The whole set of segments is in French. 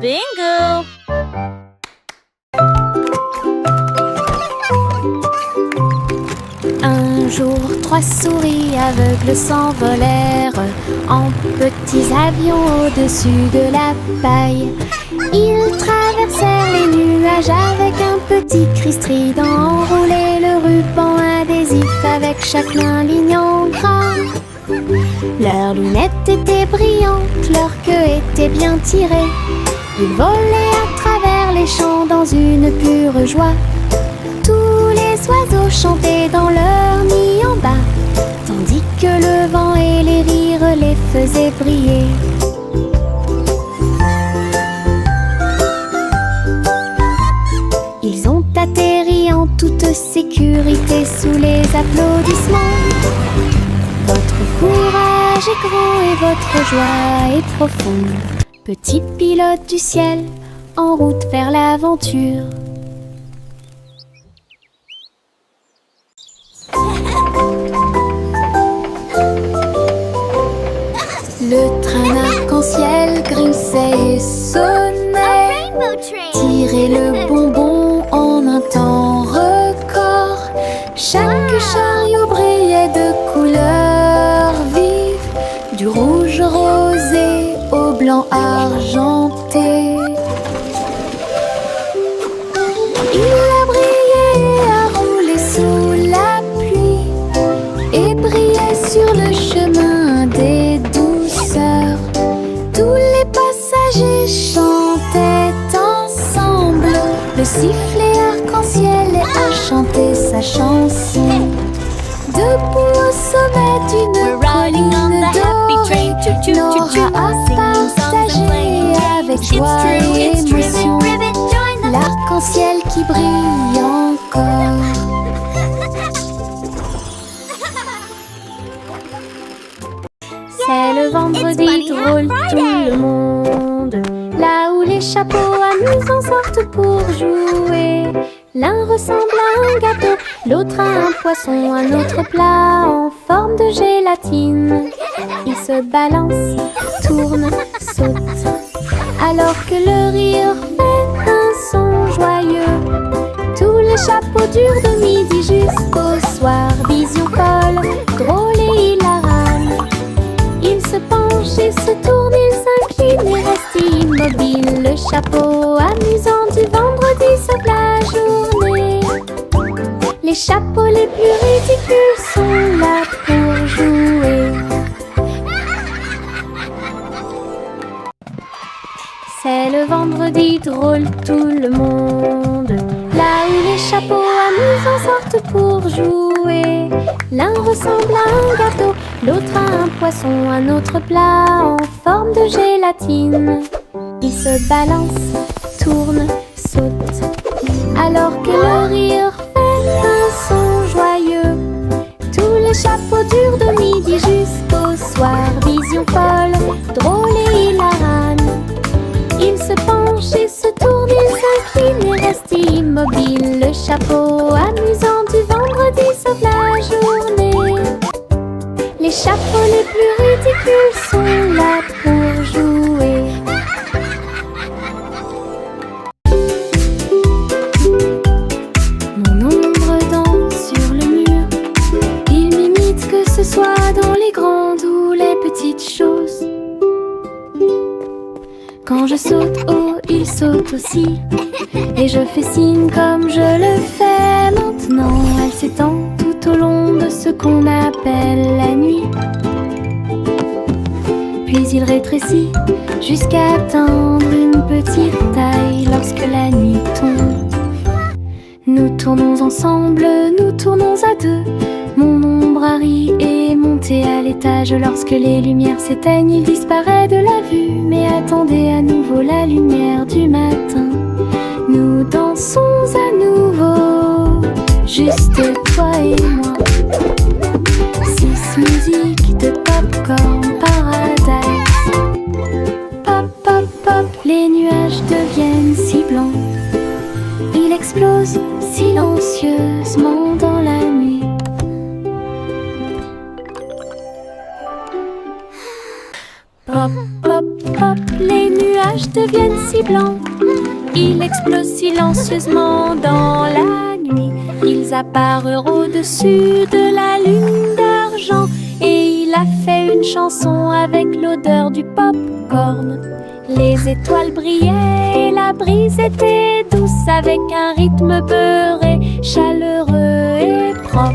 Bingo! Un jour, 3 souris aveugles s'envolèrent en petits avions au-dessus de la paille. Ils traversèrent les nuages avec un petit cri strident, enroulé le ruban adhésif avec chaque main ligne en gras. Leurs lunettes étaient brillantes, leur queue était bien tirée. Ils volaient à travers les champs dans une pure joie. Tous les oiseaux chantaient dans leur nid en bas, tandis que le vent et les rires les faisaient briller. Ils ont atterri en toute sécurité sous les applaudissements. Votre courage est grand et votre joie est profonde. Petits pilotes du ciel, en route vers l'aventure. Le train arc-en-ciel grinçait et sonnait. Tirez le bonbon en un temps record. Chaque chariot brillait de couleurs vives, du rouge rosé au blanc argenté. Il a brillé et a roulé sous la pluie et brillait sur le chemin des douceurs. Tous les passagers chantaient ensemble. Le sifflet arc-en-ciel a chanté sa chanson. Debout au sommet d'une colline dorée, Nora a partagé avec joie et émotion l'arc-en-ciel qui brille encore. C'est le vendredi drôle, tout le monde, là où les chapeaux amusants sortent pour jouer. L'un ressemble à un gâteau, l'autre à un poisson, un autre plat en forme de gélatine. Ils se balancent, tournent, sautent, alors que le rire fait un son joyeux. Tous les chapeaux durent de midi jusqu'au soir. Vision folle, drôle et hilarane. Ils se penchent et se tournent, ils s'inclinent et restent immobiles. Le chapeau amusant du vendredi sauve la journée. Les chapeaux les plus ridicules sont là pour jouer. C'est le vendredi drôle, tout le monde, là où les chapeaux amusants sortent pour jouer. L'un ressemble à un gâteau, l'autre à un poisson, un autre plat en forme de gélatine. Ils se balancent, tournent, sautent, alors que le rire fait un son joyeux. Tous les chapeaux durent de midi jusqu'au soir. Vision folle, drôle et hilarane. Ils se penchent et se tournent, ils s'inclinent et restent immobiles. Le chapeau amusant du vendredi sauve la journée. Les chapeaux les plus ridicules sont là pour jouer. Mon ombre danse sur le mur. Il m'imite que ce soit dans les grandes ou les petites choses. Quand je saute haut, il saute aussi. Et je fais signe comme je le fais maintenant. Elle s'étend tout au long de ce qu'on appelle la nuit. Puis il rétrécit jusqu'à atteindre une petite taille lorsque la nuit tombe. Nous tournons ensemble, nous tournons à deux. Mon ombre Harry est monté à l'étage. Lorsque les lumières s'éteignent, il disparaît de la vue. Mais attendez à nouveau la lumière du matin. Nous dansons à nouveau, juste toi et moi. 6 musiques de Popcorn Paradise. Pop, pop, pop, les nuages deviennent si blancs. Il explose silencieusement dans la nuit. Pop, pop, pop, les nuages deviennent si blancs. Ils explosent silencieusement dans la nuit. Ils apparurent au-dessus de la lune d'argent. Et il a fait une chanson avec l'odeur du pop-corn. Les étoiles brillaient et la brise était douce, avec un rythme beurré, chaleureux et propre.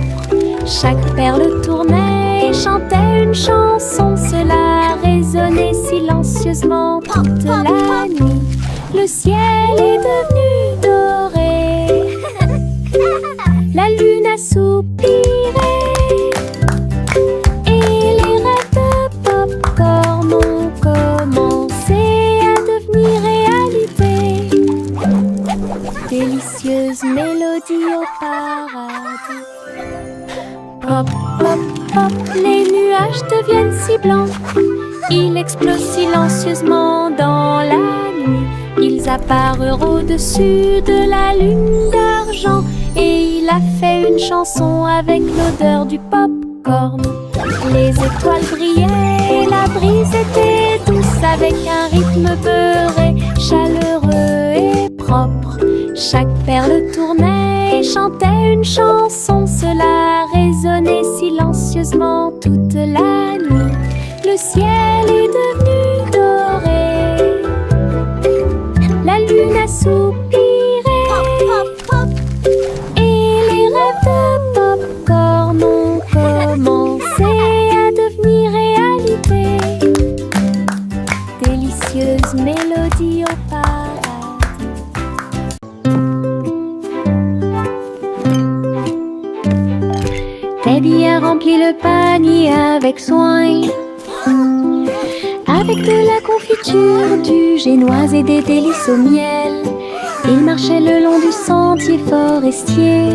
Chaque perle tournait et chantait une chanson. Cela résonnait silencieusement toute la nuit. Le ciel est devenu doré. La lune a soupiré. Et les rêves de pop-corn ont commencé à devenir réalité. Délicieuse mélodie au paradis. Pop, pop, pop, les nuages deviennent si blancs. Ils explosent silencieusement dans la nuit. Ils apparurent au-dessus de la lune d'argent. Et il a fait une chanson avec l'odeur du pop-corn. Les étoiles brillaient et la brise était douce, avec un rythme beurré, chaleureux et propre. Chaque perle tournait et chantait une chanson. Cela résonnait silencieusement toute la nuit. Le ciel est devenu doré. La lune a soupiré. Et les rêves de pop-corn ont commencé à devenir réalité. Délicieuse mélodie au paradis. Teddy a rempli le panier avec soin, avec de la confiture, du génoise et des délices au miel. Il marchait le long du sentier forestier,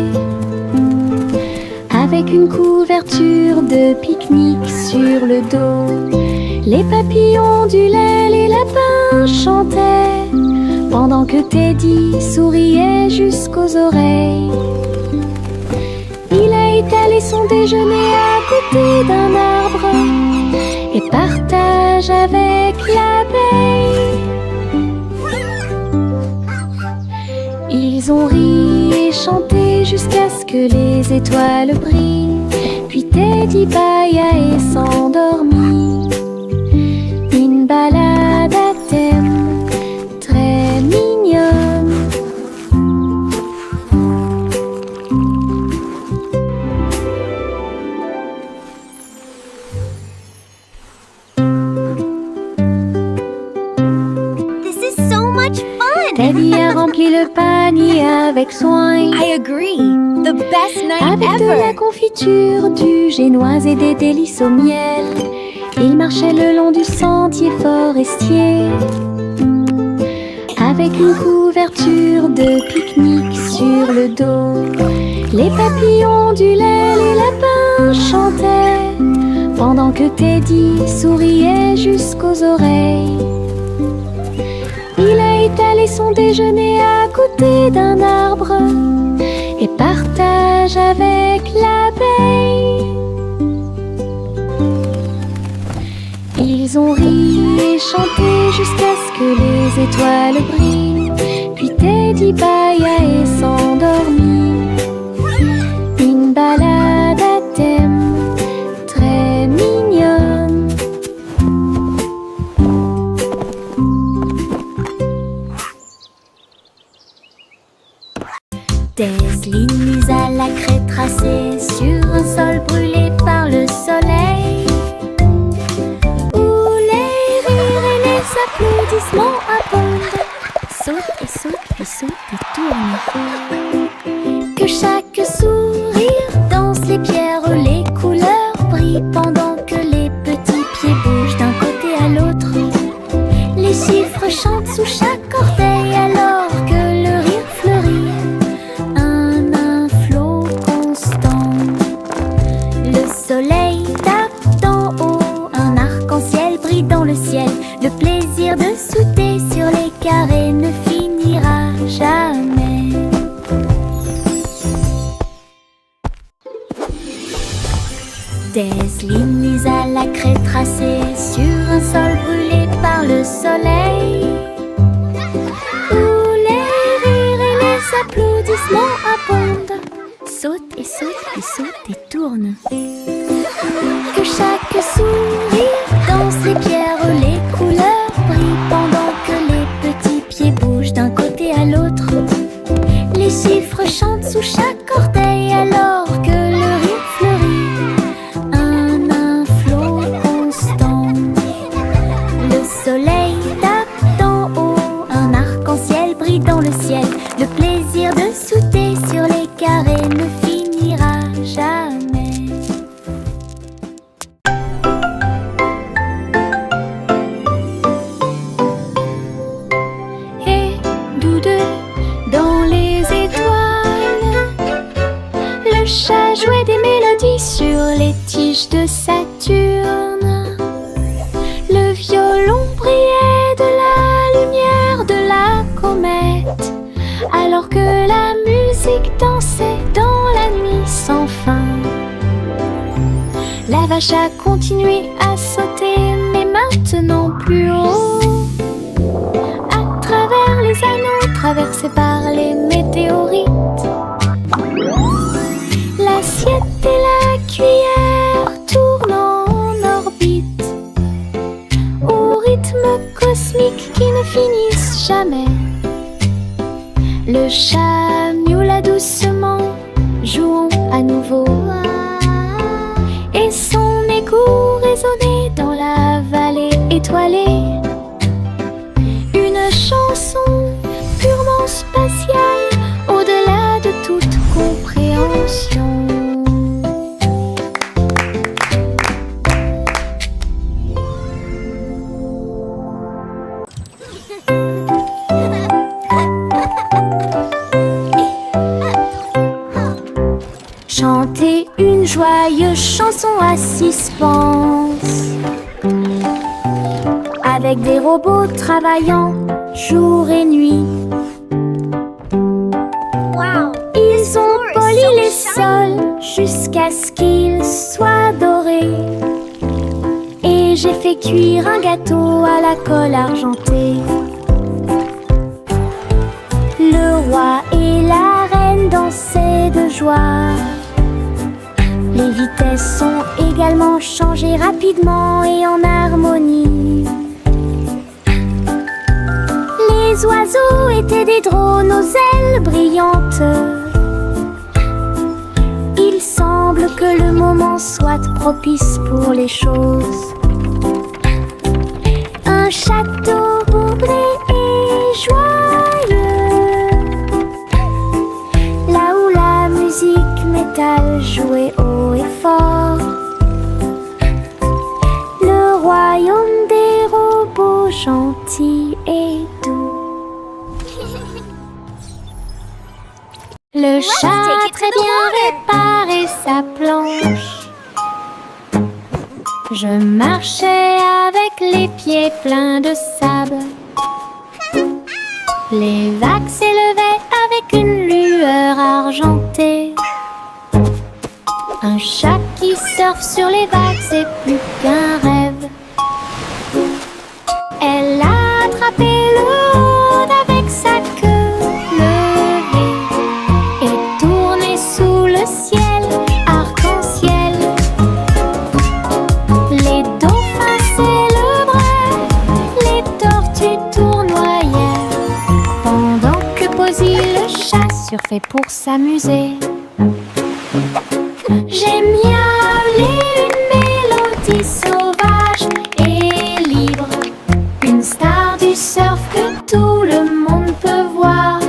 avec une couverture de pique-nique sur le dos. Les papillons ondulaient, les lapins chantaient, pendant que Teddy souriait jusqu'aux oreilles. Il a étalé son déjeuner à côté d'un arbre et partage avec l'abeille. Ils ont ri et chanté jusqu'à ce que les étoiles brillent. Puis Teddy bâilla et s'endormit. Une balade à thème très mignonne. Teddy a rempli le panier avec soin. I agree. The best night avec ever. de la confiture, du génoise et des délices au miel. Il marchait le long du sentier forestier, avec une couverture de pique-nique sur le dos. Les papillons ondulaient, les lapins chantaient, pendant que Teddy souriait jusqu'aux oreilles. Il a étalé son déjeuner à côté d'un arbre et partage avec l'abeille. Ils ont ri et chanté jusqu'à ce que les étoiles brillent. Puis Teddy bâilla et s'endormit. Une balade à thème très mignonne. Des lignes à la craie tracées sur un sol brûlé par le soleil, où les rires et les applaudissements abondent. Saute et saute, puis saute et tourne. Que chaque sourire danse les pierres, les couleurs brillent pendant que les petits pieds bougent d'un côté à l'autre. Les chiffres chantent sous chaque orteil alors que le rire fleurit. Un flot constant. Le soleil tape d'en haut, un arc-en-ciel brille dans le ciel. Le plaisir de sauter sur les carrés ne finira jamais. Des lignes à la craie tracées sur un sol brûlé vers le soleil, où les rires et les applaudissements abondent. Saute et saute et saute et tourne. Que chaque sourire danse les pierres, les couleurs brillent pendant que les petits pieds bougent d'un côté à l'autre. Les chiffres chantent sous chaque orteil alors que le rire fleurit. Un inflot constant. Le soleil tape d'en haut, un arc-en-ciel brille dans le ciel. Le plaisir de sauter sur les carrés ne finira jamais. Et nous deux, dans les étoiles, le chat jouait des mélodies sur les tiges de Saturne. Le violon brillait de la lumière de la comète, alors que la musique dansait dans la nuit sans fin. La vache a continué à sauter, mais maintenant plus haut. À travers les anneaux traversés par les météorites, l'assiette et la cuillère tournent en orbite, au rythme cosmique qui ne finissent jamais. Le chat miaula doucement, jouons à nouveau. Et son écho résonnait dans la vallée étoilée. Une chanson purement spatiale, au-delà de toute compréhension. Chanter une joyeuse chanson à suspense, avec des robots travaillant jour et nuit. Ils ont poli les sols jusqu'à ce qu'ils soient dorés. Et j'ai fait cuire un gâteau à la colle argentée. Le roi et la reine dansaient de joie. Les vitesses sont également changées rapidement et en harmonie. Les oiseaux étaient des drones aux ailes brillantes. Il semble que le moment soit propice pour les choses. Un château bourré et joyeux, là où la musique métal jouait haut et fort. Le royaume des robots gentils et doux. Le chat a très bien réparé sa planche. Je marchais avec les pieds pleins de sable. Les vagues s'élevaient avec une lueur argentée. Un chat qui surfe sur les vagues, c'est plus qu'un rêve. Elle a attrapé le rôde avec sa queue levée et tourné sous le ciel arc-en-ciel. Les dauphins célébraient, les tortues tournoyaient, pendant que Posy le chat surfait pour s'amuser. J'ai miaulé une mélodie sauvage et libre, une star du surf que tout le monde peut voir.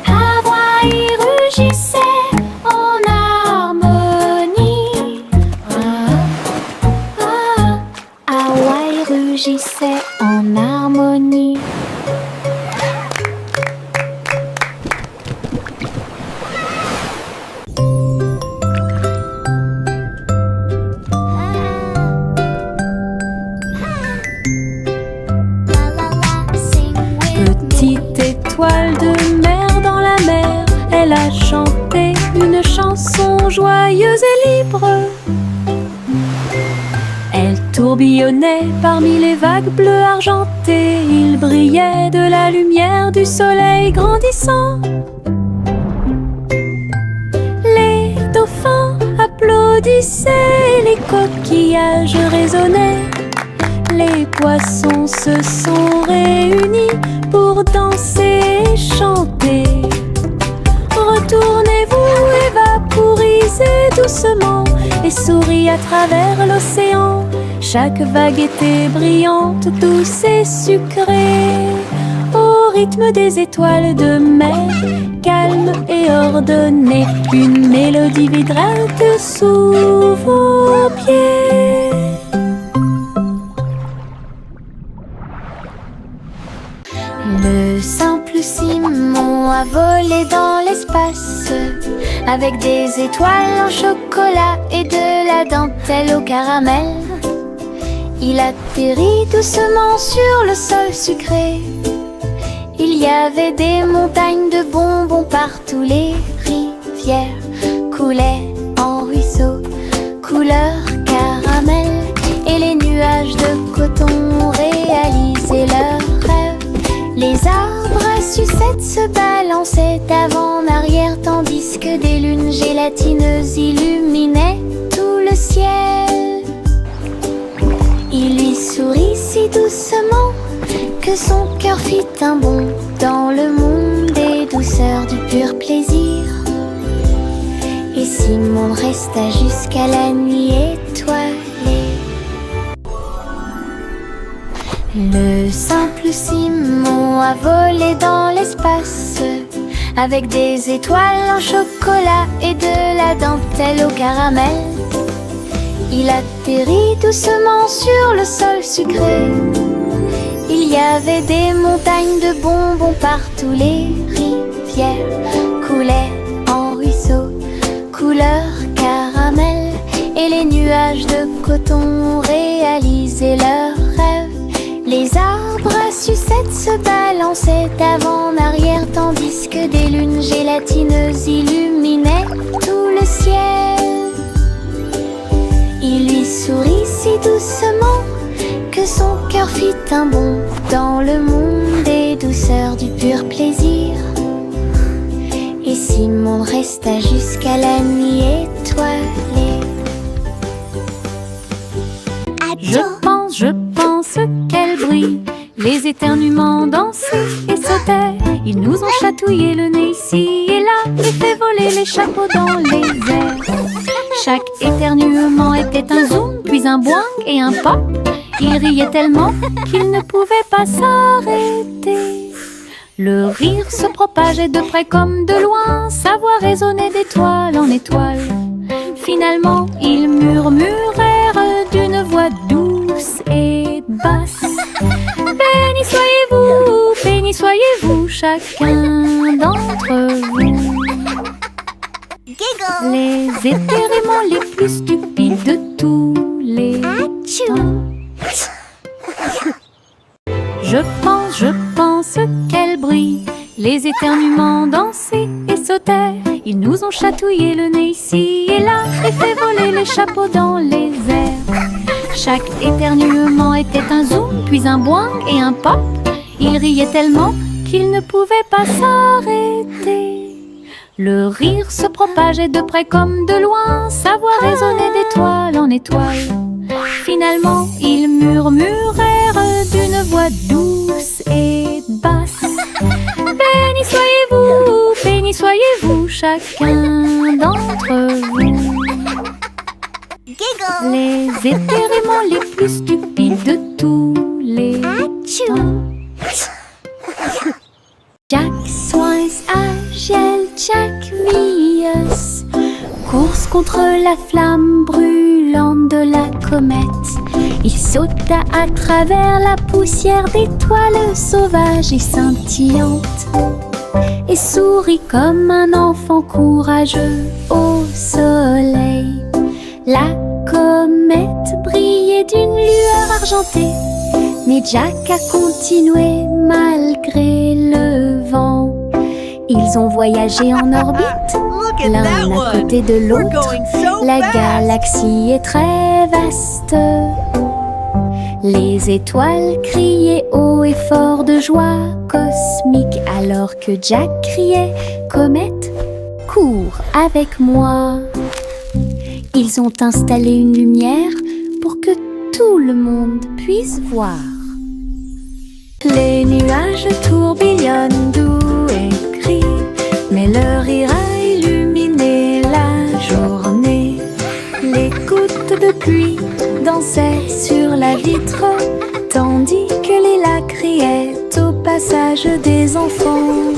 Hawaï rugissait en harmonie. Hawaï rugissait en harmonie. Petite étoile de mer dans la mer, elle a chanté une chanson joyeuse et libre. Elle tourne tourbillonnait parmi les vagues bleues argentées. Il brillait de la lumière du soleil grandissant. Les dauphins applaudissaient, les coquillages résonnaient. Les poissons se sont réunis pour danser et chanter. Retournez-vous et vaporisez doucement et souris à travers l'océan. Chaque vague était brillante, douce et sucrée, au rythme des étoiles de mer, calme et ordonnée. Une mélodie vibrante sous vos pieds. Le simple Simon a volé dans l'espace avec des étoiles en chocolat et de la dentelle au caramel. Il atterrit doucement sur le sol sucré. Il y avait des montagnes de bonbons partout. Les rivières coulaient en ruisseaux couleur caramel. Et les nuages de coton réalisaient leurs rêves. Les arbres à sucettes se balançaient avant en arrière, tandis que des lunes gélatineuses illuminaient tout le ciel. Il lui sourit si doucement que son cœur fit un bond dans le monde des douceurs du pur plaisir. Et Simon resta jusqu'à la nuit étoilée. Le simple Simon a volé dans l'espace avec des étoiles en chocolat et de la dentelle au caramel. Il atterrit doucement sur le sol sucré. Il y avait des montagnes de bonbons partout. Les rivières coulaient en ruisseaux couleur caramel. Et les nuages de coton réalisaient leurs rêves. Les arbres à sucettes se balançaient avant en arrière, tandis que des lunes gélatineuses illuminaient tout le ciel. Il lui sourit si doucement que son cœur fit un bond dans le monde des douceurs du pur plaisir. Et Simon resta jusqu'à la nuit étoilée. Je pense qu'elle brille. Les éternuements dansaient et sautaient. Ils nous ont chatouillé le nez ici et là et fait voler les chapeaux dans les airs. Chaque éternuement était un zoom, puis un boing et un pop. Ils riaient tellement qu'ils ne pouvaient pas s'arrêter. Le rire se propageait de près comme de loin, sa voix résonnait d'étoile en étoile. Finalement, ils murmurèrent d'une voix douce et basse. Béni soyez-vous, chacun d'entre vous. Les éternuements les plus stupides de tous les temps. Je pense qu'elle brille. Les éternuements dansaient et sautaient. Ils nous ont chatouillé le nez ici et là et fait voler les chapeaux dans les airs. Chaque éternuement était un zoom, puis un boing et un pop. Ils riaient tellement qu'ils ne pouvaient pas s'arrêter. Le rire se propageait de près comme de loin, sa voix résonnait d'étoile en étoile. Finalement, ils murmurèrent d'une voix douce et basse. Béni soyez-vous, chacun d'entre vous. Les éternuements les plus stupides de tous les temps. Jack Swines, Agile, Jack Mius. Course contre la flamme brûlante de la comète. Il sauta à travers la poussière d'étoiles sauvages et scintillantes et sourit comme un enfant courageux au soleil. La comète brillait d'une lueur argentée, mais Jack a continué malgré le vent. Ils ont voyagé en orbite, l'un à côté de l'autre. La galaxie est très vaste. Les étoiles criaient haut et fort de joie cosmique, alors que Jack criait « Comète, cours avec moi !» Ils ont installé une lumière pour que tout le monde puisse voir. Les nuages tourbillonnent doux et gris, mais leur rire a illuminé la journée. Les gouttes de pluie dansaient sur la vitre, tandis que les lacs criaient au passage des enfants.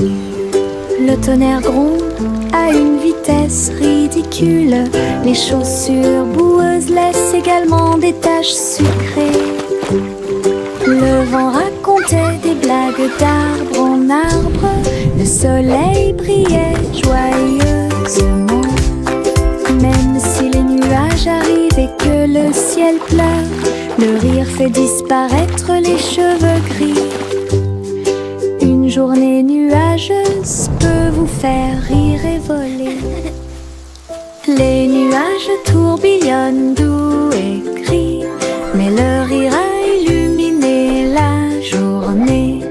Le tonnerre gronde à une vitesse ridicule. Les chaussures boueuses laissent également des taches sucrées. Le vent racontait des blagues d'arbre en arbre. Le soleil brillait joyeusement. Même si les nuages arrivent et que le ciel pleure, le rire fait disparaître les cheveux gris. Une journée nuageuse peut vous faire rire et voler. Les nuages tourbillonnent doux et gris, mais leur rire a illuminé la journée.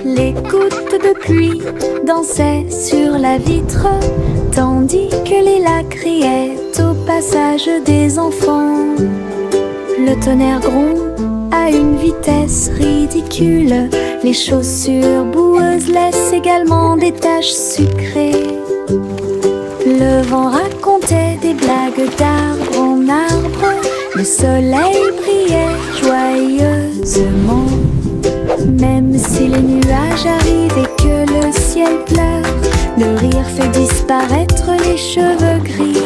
Les gouttes de pluie dansaient sur la vitre, tandis que les lacs criaient au passage des enfants. Le tonnerre gronde à une vitesse ridicule. Les chaussures boueuses laissent également des taches sucrées. Le vent racontait des blagues d'arbre en arbre. Le soleil brillait joyeusement. Même si les nuages arrivent et que le ciel pleure, le rire fait disparaître les cheveux gris.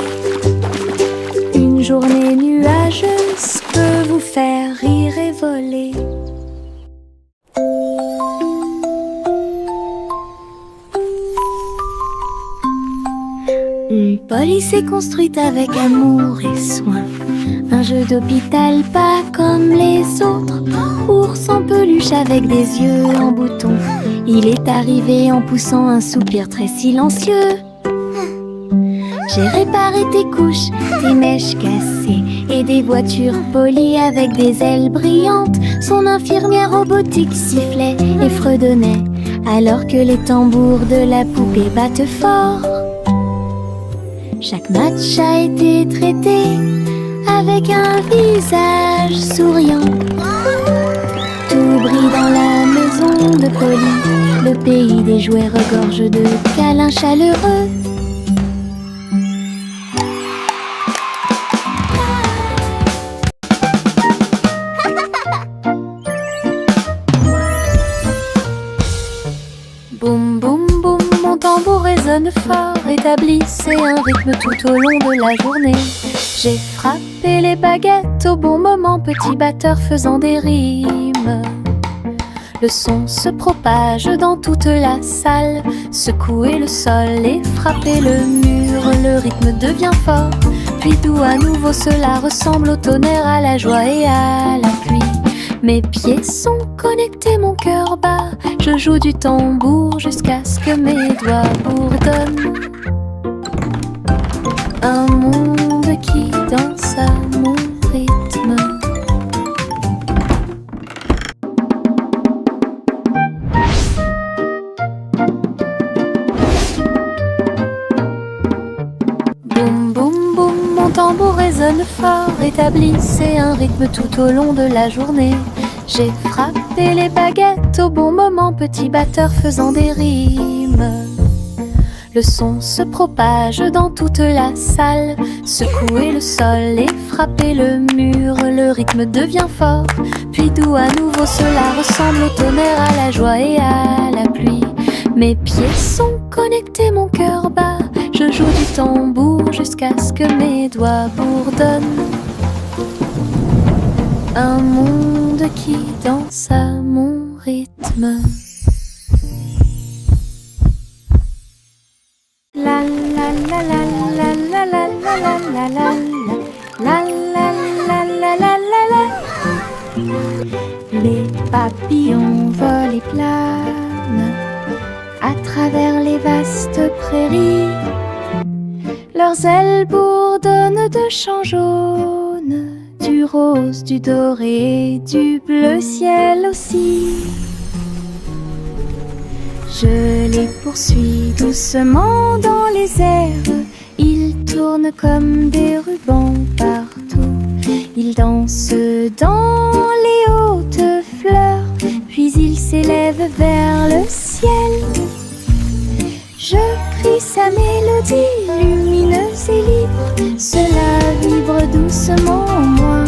Une journée nuageuse peut vous faire rire et voler. Une police est construite avec amour et soin. Un jeu d'hôpital pas comme les autres. Ours en peluche avec des yeux en bouton. Il est arrivé en poussant un soupir très silencieux. J'ai réparé tes couches, tes mèches cassées et des voitures polies avec des ailes brillantes. Son infirmière robotique sifflait et fredonnait alors que les tambours de la poupée battent fort. Chaque match a été traité avec un visage souriant. Tout brille dans la maison de Polly. Le pays des jouets regorge de câlins chaleureux. Boum boum boum, mon tambour résonne fort. Établissez un rythme tout au long de la journée. J'ai frappé les baguettes au bon moment, petit batteur faisant des rimes. Le son se propage dans toute la salle. Secouez le sol et frappez le mur. Le rythme devient fort, puis doux à nouveau. Cela ressemble au tonnerre, à la joie et à la pluie. Mes pieds sont connectés, mon cœur bat. Je joue du tambour jusqu'à ce que mes doigts bourdonnent. Un monde qui danse à mon rythme. Boum boum boum, mon tambour résonne fort. Établissez un rythme tout au long de la journée. J'ai frappé les baguettes au bon moment, petit batteur faisant des rimes. Le son se propage dans toute la salle. Secouez le sol et frappez le mur. Le rythme devient fort, puis doux à nouveau. Cela ressemble au tonnerre, à la joie et à la pluie. Mes pieds sont connectés, mon cœur bat. Je joue du tambour jusqu'à ce que mes doigts bourdonnent. Un monde qui danse à mon rythme. La la la la la la la la la la la la la la la la. Les papillons volent et planent à travers les vastes prairies. Leurs ailes bourdonnent de chants jaunes, du rose, du doré, du bleu ciel aussi. Je les poursuis doucement dans les airs. Ils tournent comme des rubans partout. Ils dansent dans les hautes fleurs, puis ils s'élèvent vers le ciel. Je crie sa mélodie lumineuse et libre. Cela vibre doucement en moi.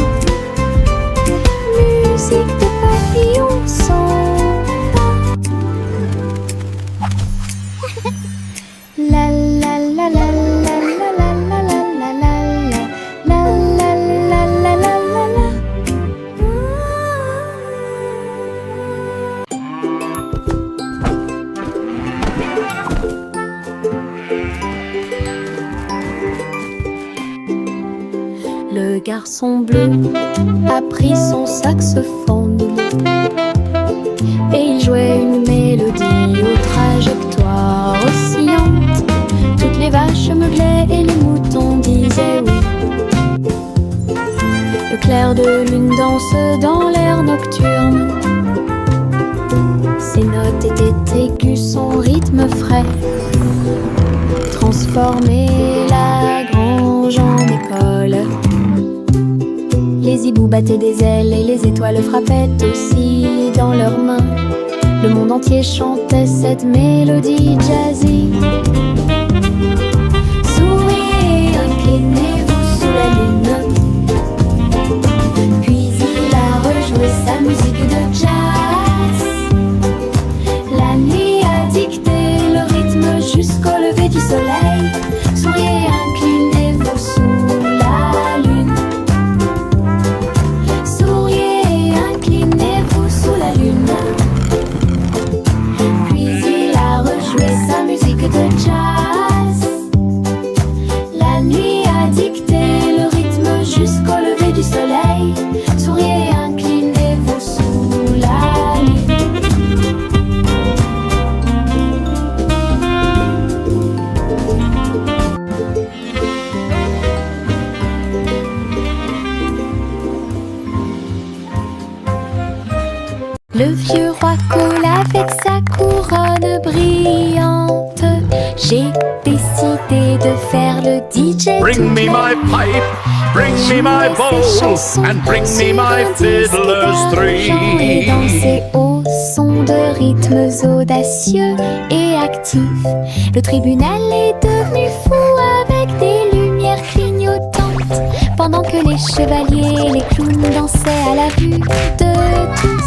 Musique de papillons sans pas. La la la la la la la la la la la la la la la la la. Le garçon bleu a pris son saxophone et il jouait une mélodie aux trajectoires oscillantes. Toutes les vaches meuglaient et les moutons disaient oui. Le clair de lune danse dans l'air nocturne. Ses notes étaient aiguës, son rythme frais transformait la grange en école. Les hiboux battaient des ailes et les étoiles frappaient aussi dans leurs mains. Le monde entier chantait cette mélodie jazzy. Souriez, inclinez-vous sous la lune. Puis il a rejoué sa musique de jazz. La nuit a dicté le rythme jusqu'au lever du soleil. Souriez, inclinez-vous sous la lune. Souriez, inclinez-vous sous la lune. Puis il a rejoué sa musique de jazz. La nuit a dicté le rythme jusqu'au lever du soleil. Souriez, inclinez-vous sous la lune. Le vieux roi coule avec sa couronne brillante. J'ai décidé de faire le DJ. Bring me my pipe, bring me my bowl, and bring me my fiddlers three. Et danser au son de rythmes audacieux et actifs. Le tribunal est devenu fou avec des lumières clignotantes, pendant que les chevaliers et les clowns dansaient à la vue de tous.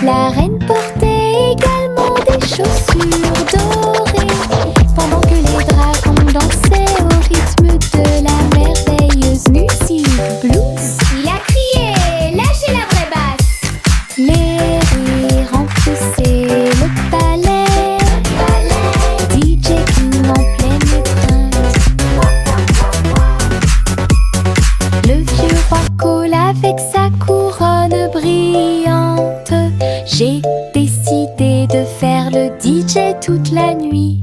La reine portait également des chaussures dorées, pendant que les dragons dansaient au rythme de la merveilleuse musique blues. Il a crié, lâchez la vraie basse. Les rires remplissaient le palais. DJ King en pleine étreinte. Le vieux roi coule avec sa couronne brillante. J'ai décidé de faire le DJ toute la nuit.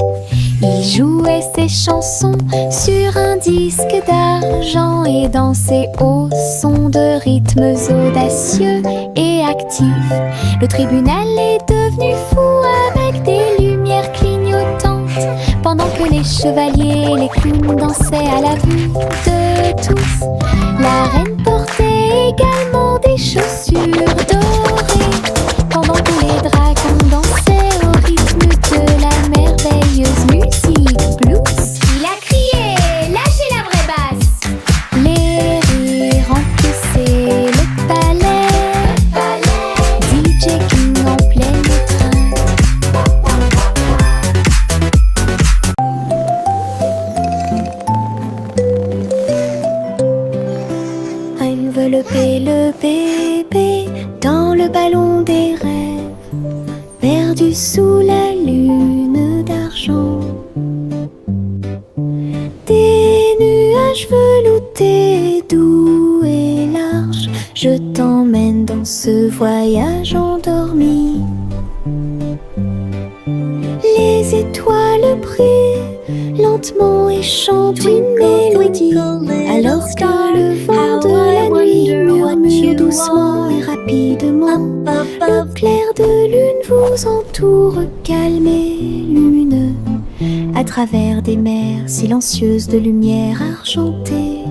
Il jouait ses chansons sur un disque d'argent et dansait au son de rythmes audacieux et actifs. Le tribunal est devenu fou avec des lumières clignotantes, pendant que les chevaliers et les clowns dansaient à la vue de tous. La reine portait également des chaussures dorées, pendant que les dragons dansaient au rythme de la merveilleuse musique blues. Il a crié, lâchez la vraie basse. Les rires remplissaient le palais. DJ King en pleine étreinte. Envelopper le bébé dans le ballon des rêves, perdu sous la lune d'argent. Des nuages veloutés, doux et larges, je t'emmène dans ce voyage endormi. Les étoiles brillent lentement et chantent une mélodie, alors que le vent de la nuit murmure. respire doucement et rapidement. Le clair de lune vous entoure, calme et lumineux, à travers des mers silencieuses de lumière argentée.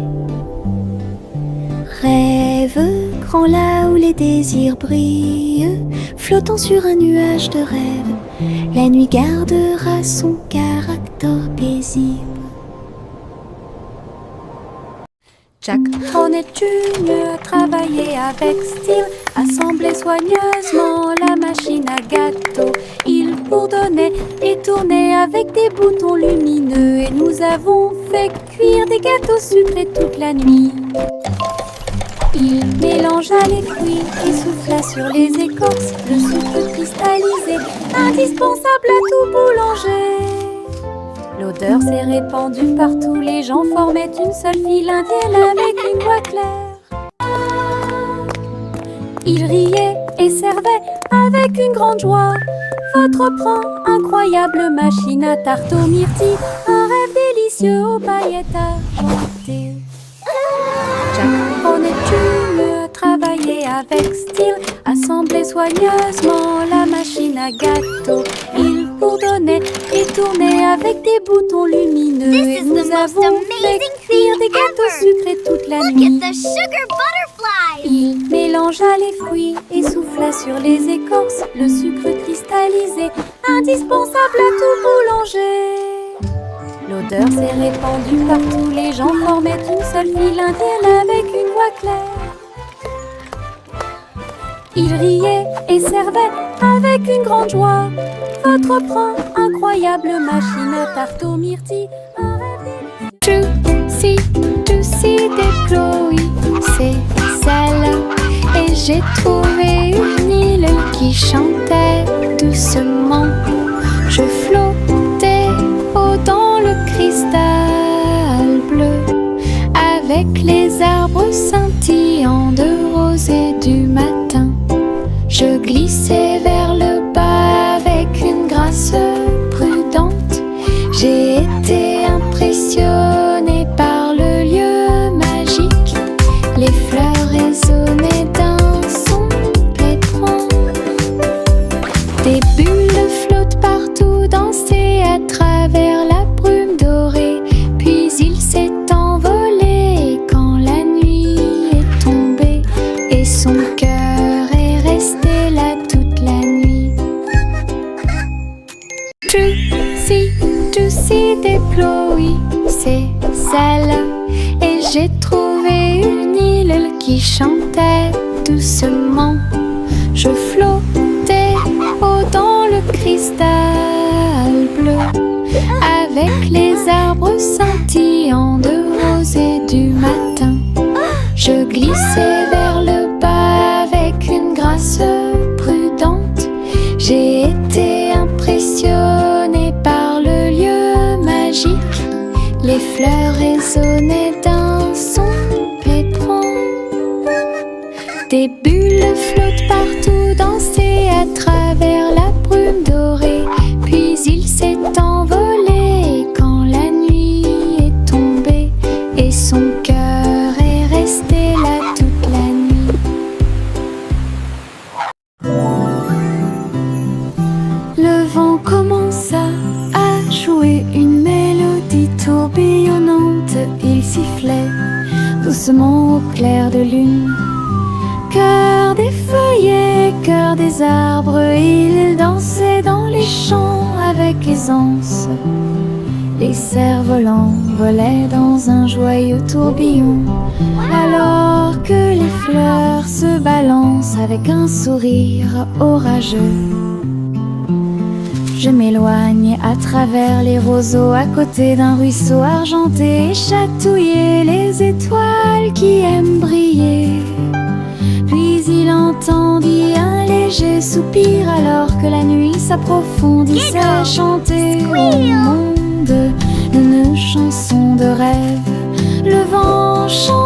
Rêve grand là où les désirs brillent, flottant sur un nuage de rêve, la nuit gardera son caractère paisible. Jack Hornet Jr. a travaillé avec style, assemblé soigneusement la machine à gâteau. Il bourdonnait et tournait avec des boutons lumineux, et nous avons fait cuire des gâteaux sucrés toute la nuit. Il mélangea les fruits et souffla sur les écorces le sucre cristallisé, indispensable à tout boulanger. L'odeur s'est répandue partout, les gens formaient une seule file indienne avec une voix claire. Il riait et servait avec une grande joie. Votre pain, incroyable machine à tarte aux myrtilles, un rêve délicieux aux paillettes argentées. Jack Hornet Jr. a travaillé avec style, assemblé soigneusement la machine à gâteau. Il bourdonnait et tournait avec des boutons lumineux, et nous avons fait cuire des gâteaux sucrés toute la nuit. Il mélangea les fruits et souffla sur les écorces le sucre cristallisé, indispensable à tout boulanger. L'odeur s'est répandue partout, les gens formaient une seule file indienne avec une voix claire. Il riait et servait avec une grande joie. Votre pain, incroyable machine à tarte aux myrtilles, un rêve délicieux. Juicy des Chloé, c'est celle. Et j'ai trouvé une île qui chantait doucement. Je flottais dans le cristal bleu, avec les arbres scintillants de rosée du matin. Je glissais vers le bas avec une grâce prudente. J'ai été impressionnée par le lieu magique. Les fleurs résonnaient d'un son pétrant. Des bulles flottent partout, dansaient à travers la brume dorée. Puis il s'est envolé quand la nuit est tombée, et son cœur est resté là toute la nuit. Juicy des Chloé, c'est celle. Et j'ai trouvé une île qui chantait doucement. Je flottais dans le cristal bleu, avec les arbres scintillants de rosée du matin. Je glissais vers le bas avec une grâce prudente. J'ai été impressionnée par le lieu magique. Les fleurs résonnaient d'un son pétrant. Des bulles flottent partout, dansaient à travers la brume dorée. Puis il s'est envolé quand la nuit est tombée, et son cœur est resté là toute la nuit. Le vent commença à jouer une mélodie tourbillonnante. Il sifflait doucement au clair de lune. Cœur des feuillets, cœur des arbres, il dansait dans les champs avec aisance. Les cerfs-volants volaient dans un joyeux tourbillon, alors que les fleurs se balancent avec un sourire orageux. Je m'éloigne à travers les roseaux, à côté d'un ruisseau argenté, et chatouiller les étoiles qui aiment briller. Puis il entendit un léger soupir, alors que la nuit s'approfondissait à chanter au monde une chanson de rêve. Le vent chante